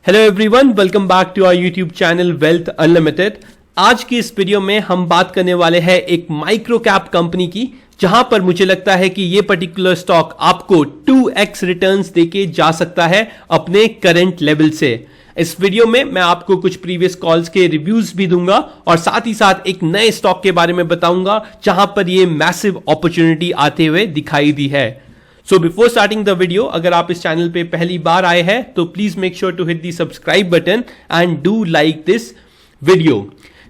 Hello everyone, welcome back to our YouTube channel wealth unlimited. आज की इस video में हम बात करने वाले हैं एक माइक्रो कैप कंपनी की, जहां पर मुझे लगता है कि ये पर्टिकुलर स्टॉक आपको 2x रिटर्न्स देके जा सकता है अपने करंट लेवल से। इस वीडियो में मैं आपको कुछ प्रीवियस कॉल्स के रिव्यूज भी दूंगा और साथ ही साथ एक नए स्टॉक के बारे में बताऊंगा जहां पर ये मैसिव अपॉर्चुनिटी आते हुए दिखाई दी है। So before starting the video, अगर आप इस चैनल पे पहली बार आए हैं तो please make sure to hit the subscribe button and do like this video.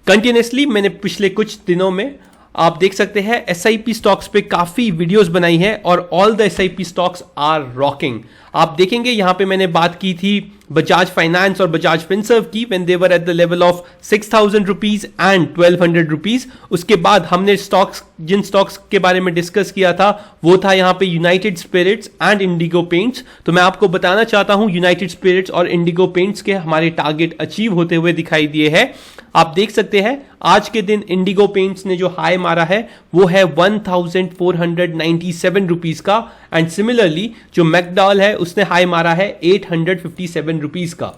Continuously मैंने पिछले कुछ दिनों में आप देख सकते हैं एसआईपी स्टॉक्स पे काफी वीडियोस बनाई है और all the SIP stocks are rocking. आप देखेंगे यहां पे मैंने बात की थी बजाज फाइनेंस और बजाज फिनसर्व की when they were at the level of 6,000 rupees and 1,200 rupees. उसके बाद हमने जिन स्टॉक्स के बारे में डिस्कस किया था वो था यहां पे United Spirits and Indigo Paints. तो मैं आपको बताना चाहता हूं यूनाइटेड स्पिरिट्स और इंडिगो पेंट्स के हमारे टारगेट अचीव होते हुए दिखाई दिए हैं। आप देख सकते हैं आज के दिन इंडिगो पेंट्स ने जो हाई मारा है वो है 1,497 रुपीज का एंड सिमिलरली जो मैकडॉल है उसने हाई मारा है 857 रुपीज का।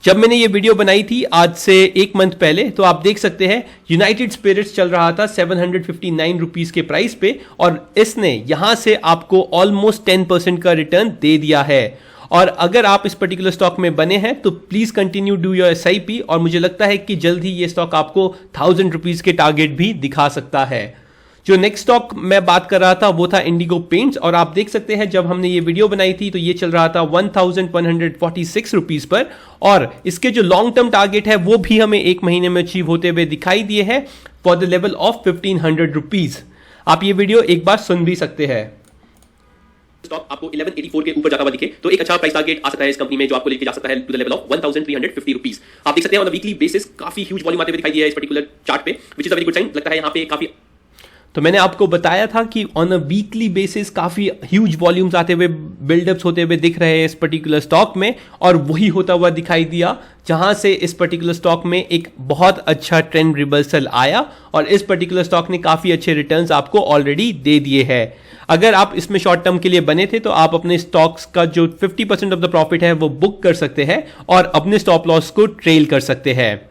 जब मैंने ये वीडियो बनाई थी आज से एक मंथ पहले, तो आप देख सकते हैं यूनाइटेड स्पिरिट्स चल रहा था 759 रुपीज के प्राइस पे और इसने यहां से आपको ऑलमोस्ट 10% का रिटर्न दे दिया है। और अगर आप इस पर्टिकुलर स्टॉक में बने हैं तो please continue do your SIP और मुझे लगता है कि जल्द ही ये स्टॉक आपको 1,000 रुपीज के टारगेट भी दिखा सकता है। जो नेक्स्ट स्टॉक मैं बात कर रहा था वो था इंडिगो पेंट्स और आप देख सकते हैं जब हमने ये वीडियो बनाई थी तो ये चल रहा था 1,146 रुपीज पर और इसके जो लॉन्ग टर्म टारगेट है वो भी हमें एक महीने में अचीव होते हुए दिखाई दिए हैं for the level of 1,500 rupees. आप ये वीडियो एक बार सुन भी सकते हैं। स्टॉक आपको 1184 के ऊपर जाता हुआ दिखे तो एक अच्छा प्राइस टारगेट आ सकता है इस कंपनी में जो आपको लेके जा सकता है to the level of 1350 rupees. आप देख सकते हैं ऑन अ वीकली बेसिस काफी ह्यूज वॉल्यूम आते हुए दिखाई दिया है इस पर्टिकुलर चार्ट पे, which is a very good sign. लगता है यहां पे काफी तो मैंने आपको बताया था कि ऑन अ वीकली बेसिस काफी ह्यूज वॉल्यूम्स आते हुए बिल्डअप्स होते हुए दिख रहे हैं इस पर्टिकुलर स्टॉक में और वही होता हुआ दिखाई दिया जहां से इस पर्टिकुलर स्टॉक में एक बहुत अच्छा ट्रेंड रिवर्सल आया और इस पर्टिकुलर स्टॉक ने काफी अच्छे रिटर्न्स आपको ऑलरेडी दे दिए हैं। अगर आप इसमें शॉर्ट टर्म के लिए बने थे तो आप अपने स्टॉक्स का जो 50% ऑफ द प्रॉफिट है वो बुक कर सकते हैं और अपने स्टॉप लॉस को ट्रेल कर सकते हैं।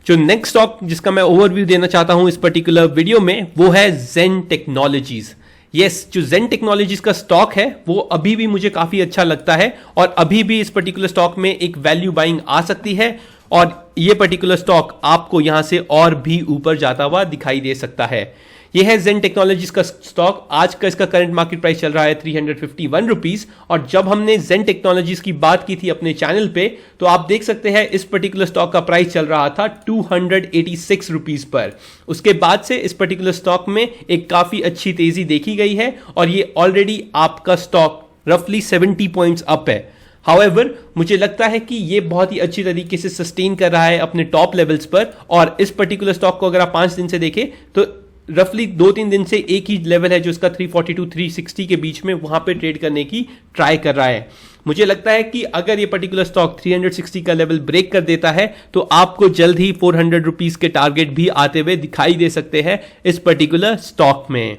जो नेक्स्ट स्टॉक जिसका मैं ओवरव्यू देना चाहता हूं इस पर्टिकुलर वीडियो में वो है जेन टेक्नोलॉजीज। यस, जो जेन टेक्नोलॉजीज का स्टॉक है वो अभी भी मुझे काफी अच्छा लगता है और अभी भी इस पर्टिकुलर स्टॉक में एक वैल्यू बाइंग आ सकती है और ये पर्टिकुलर स्टॉक आपको यहां से और भी ऊपर जाता हुआ दिखाई दे सकता है। यह है जेन टेक्नोलॉजीज का स्टॉक। आज का इसका करंट मार्केट प्राइस चल रहा है 351 रुपीज और जब हमने जेन टेक्नोलॉजीज की बात की थी अपने चैनल पे तो आप देख सकते हैं इस पर्टिकुलर स्टॉक का प्राइस चल रहा था 286 रुपीज पर। उसके बाद से इस पर्टिकुलर स्टॉक में एक काफी अच्छी तेजी देखी गई है और ये ऑलरेडी आपका स्टॉक रफली 70 पॉइंट्स अप है। हाउएवर मुझे लगता है कि ये बहुत ही अच्छी तरीके से सस्टेन कर रहा है अपने टॉप लेवल्स पर और इस पर्टिकुलर स्टॉक को अगर आप 5 दिन से देखें तो रफली 2-3 दिन से एक ही लेवल है जो इसका 342 360 के बीच में वहां पे ट्रेड करने की ट्राई कर रहा है। मुझे लगता है कि अगर ये पर्टिकुलर स्टॉक 360 का लेवल ब्रेक कर देता है तो आपको जल्द ही 400 रुपीज के टारगेट भी आते हुए दिखाई दे सकते हैं इस पर्टिकुलर स्टॉक में।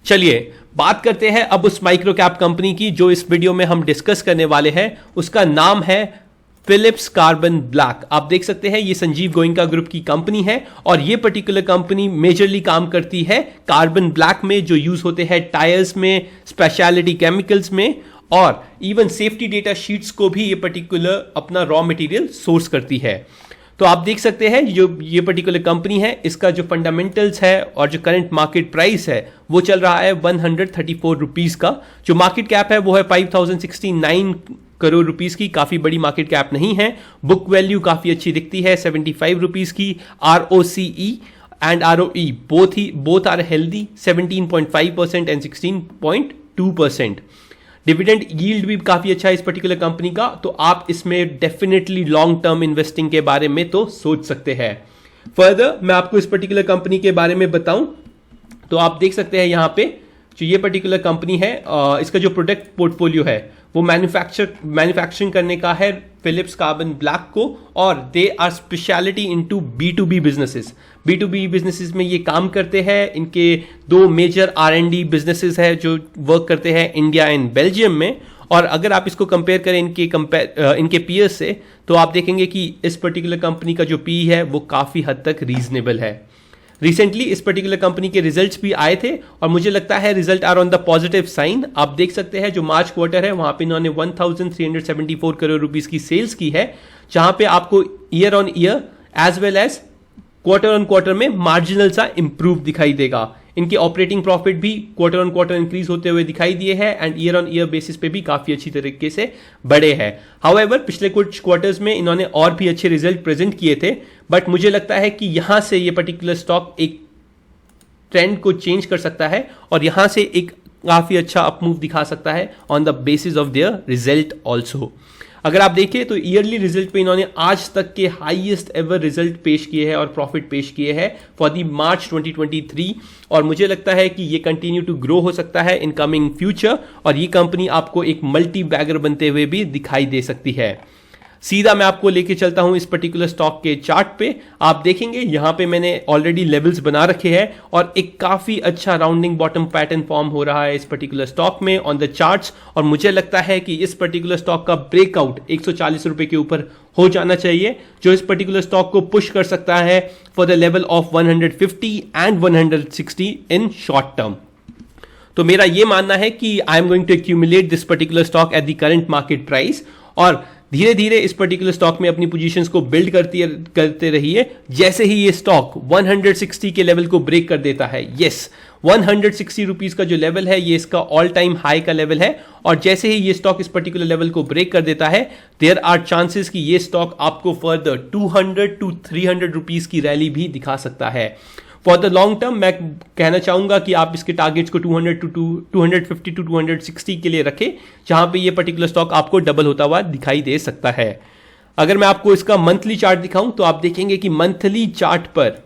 चलिए बात करते हैं अब उस माइक्रो कैप कंपनी की जो इस वीडियो में हम डिस्कस करने वाले हैं। उसका नाम है फिलिप्स कार्बन ब्लैक। आप देख सकते हैं ये संजीव गोयनका ग्रुप की कंपनी है और ये पर्टिकुलर कंपनी मेजरली काम करती है कार्बन ब्लैक में जो यूज होते हैं टायर्स में, स्पेशलिटी केमिकल्स में और इवन सेफ्टी डेटा शीट्स को भी ये पर्टिकुलर अपना रॉ मटेरियल सोर्स करती है। तो आप देख सकते हैं जो ये पर्टिकुलर कंपनी है इसका जो फंडामेंटल्स है और जो करंट मार्केट प्राइस है वो चल रहा है 134 रुपीज का। जो मार्केट कैप है वो है 5,069 करोड़ रुपीस की, काफी बड़ी मार्केट कैप नहीं है। बुक वैल्यू काफी अच्छी दिखती है 75 रुपीस की। ROCE and ROE both are healthy 17.5% and 16.2%। Dividend yield भी काफी अच्छा है इस पर्टिकुलर कंपनी का, तो आप इसमें डेफिनेटली लॉन्ग टर्म इन्वेस्टिंग के बारे में तो सोच सकते हैं। फर्दर मैं आपको इस पर्टिकुलर कंपनी के बारे में बताऊं तो आप देख सकते हैं यहां पे जो ये पर्टिकुलर कंपनी है इसका जो प्रोडक्ट पोर्टफोलियो है वो मैन्युफैक्चरिंग करने का है फिलिप्स कार्बन ब्लैक को और they are specialty into B2B businesses. B2B businesses में ये काम करते हैं। इनके 2 मेजर R&D बिजनेसेस है जो वर्क करते हैं इंडिया एंड बेल्जियम में और अगर आप इसको कंपेयर करें इनके पीयर्स से, तो आप देखेंगे कि इस पर्टिकुलर कंपनी का जो पी है वो काफ़ी हद तक रीजनेबल है। रिसेंटली इस पर्टिकुलर कंपनी के रिजल्ट्स भी आए थे और मुझे लगता है result are on the positive sign. आप देख सकते हैं जो मार्च क्वार्टर है वहां पे इन्होंने 1374 करोड़ रुपीस की सेल्स की है, जहां पे आपको year on year as well as quarter on quarter में मार्जिनल सा इंप्रूव दिखाई देगा। इनके ऑपरेटिंग प्रॉफिट भी क्वार्टर ऑन क्वार्टर इंक्रीज होते हुए दिखाई दिए हैं and year on year basis पे भी काफी अच्छी तरीके से बढ़े हैं। हाउएवर पिछले कुछ क्वार्टर्स में इन्होंने और भी अच्छे रिजल्ट प्रेजेंट किए थे, बट मुझे लगता है कि यहां से ये पर्टिकुलर स्टॉक एक ट्रेंड को चेंज कर सकता है और यहां से एक काफी अच्छा अपमूव दिखा सकता है on the basis of their result also. अगर आप देखें तो ईयरली रिजल्ट पे इन्होंने आज तक के हाईएस्ट एवर रिजल्ट पेश किए हैं और प्रॉफिट पेश किए हैं फॉर दी मार्च 2023 और मुझे लगता है कि ये कंटिन्यू टू ग्रो हो सकता है इन कमिंग फ्यूचर और ये कंपनी आपको एक मल्टी बैगर बनते हुए भी दिखाई दे सकती है। सीधा मैं आपको लेके चलता हूं इस पर्टिकुलर स्टॉक के चार्ट पे। आप देखेंगे यहां पे मैंने ऑलरेडी लेवल्स बना रखे हैं और एक काफी अच्छा राउंडिंग बॉटम पैटर्न फॉर्म हो रहा है इस पर्टिकुलर स्टॉक में ऑन द चार्ट्स और मुझे लगता है कि इस पर्टिकुलर स्टॉक का ब्रेकआउट 140 रुपए के ऊपर हो जाना चाहिए, जो इस पर्टिकुलर स्टॉक को पुश कर सकता है for the level of 150 and 160 in short term. तो मेरा यह मानना है कि I am going to accumulate this particular stock at the current market price और धीरे धीरे इस पर्टिकुलर स्टॉक में अपनी पोजीशंस को बिल्ड करते रहिए। जैसे ही ये स्टॉक 160 के लेवल को ब्रेक कर देता है, यस 160 रुपीज का जो लेवल है ये इसका ऑल टाइम हाई का लेवल है और जैसे ही ये स्टॉक इस पर्टिकुलर लेवल को ब्रेक कर देता है देयर आर चांसेस कि ये स्टॉक आपको फर्दर 200 टू 300 रुपीज की रैली भी दिखा सकता है। फॉर द लॉन्ग टर्म मैं कहना चाहूंगा कि आप इसके टारगेट्स को 250 टू 260 के लिए रखें, जहां पे ये पर्टिकुलर स्टॉक आपको डबल होता हुआ दिखाई दे सकता है। अगर मैं आपको इसका मंथली चार्ट दिखाऊं तो आप देखेंगे कि मंथली चार्ट पर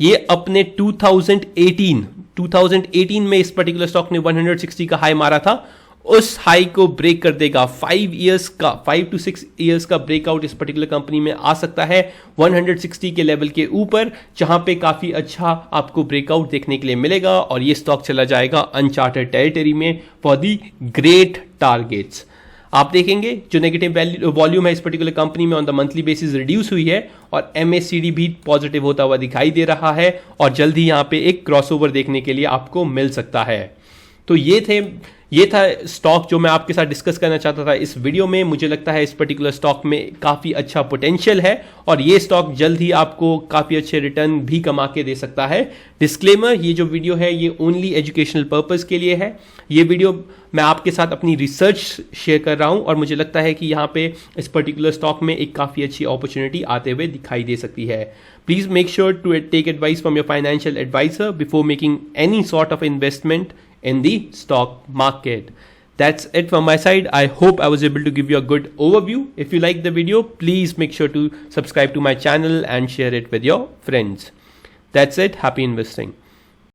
ये अपने 2018 में इस पर्टिकुलर स्टॉक ने 160 का हाई मारा था, उस हाई को ब्रेक कर देगा। 5 to 6 इयर्स का ब्रेकआउट इस पर्टिकुलर कंपनी में आ सकता है 160 के लेवल के ऊपर, जहां पे काफी अच्छा आपको ब्रेकआउट देखने के लिए मिलेगा और ये स्टॉक चला जाएगा अनचार्टेड टेरिटरी में फॉर दी ग्रेट टारगेट्स। आप देखेंगे जो नेगेटिव वॉल्यूम है इस पर्टिकुलर कंपनी में on the monthly basis reduce हुई है और MACD भी पॉजिटिव होता हुआ दिखाई दे रहा है और जल्द ही यहां पे एक क्रॉसओवर देखने के लिए आपको मिल सकता है। तो ये था स्टॉक जो मैं आपके साथ डिस्कस करना चाहता था इस वीडियो में। मुझे लगता है इस पर्टिकुलर स्टॉक में काफ़ी अच्छा पोटेंशियल है और ये स्टॉक जल्द ही आपको काफ़ी अच्छे रिटर्न भी कमा के दे सकता है। डिस्क्लेमर, ये जो वीडियो है ये ओनली एजुकेशनल पर्पस के लिए है। ये वीडियो मैं आपके साथ अपनी रिसर्च शेयर कर रहा हूँ और मुझे लगता है कि यहाँ पे इस पर्टिकुलर स्टॉक में एक काफ़ी अच्छी अपॉर्चुनिटी आते हुए दिखाई दे सकती है। Please make sure to take advice from your financial advisor before making any sort of investment in the stock market. That's it from my side. I hope I was able to give you a good overview. If you like the video, please make sure to subscribe to my channel and share it with your friends. That's it. Happy investing.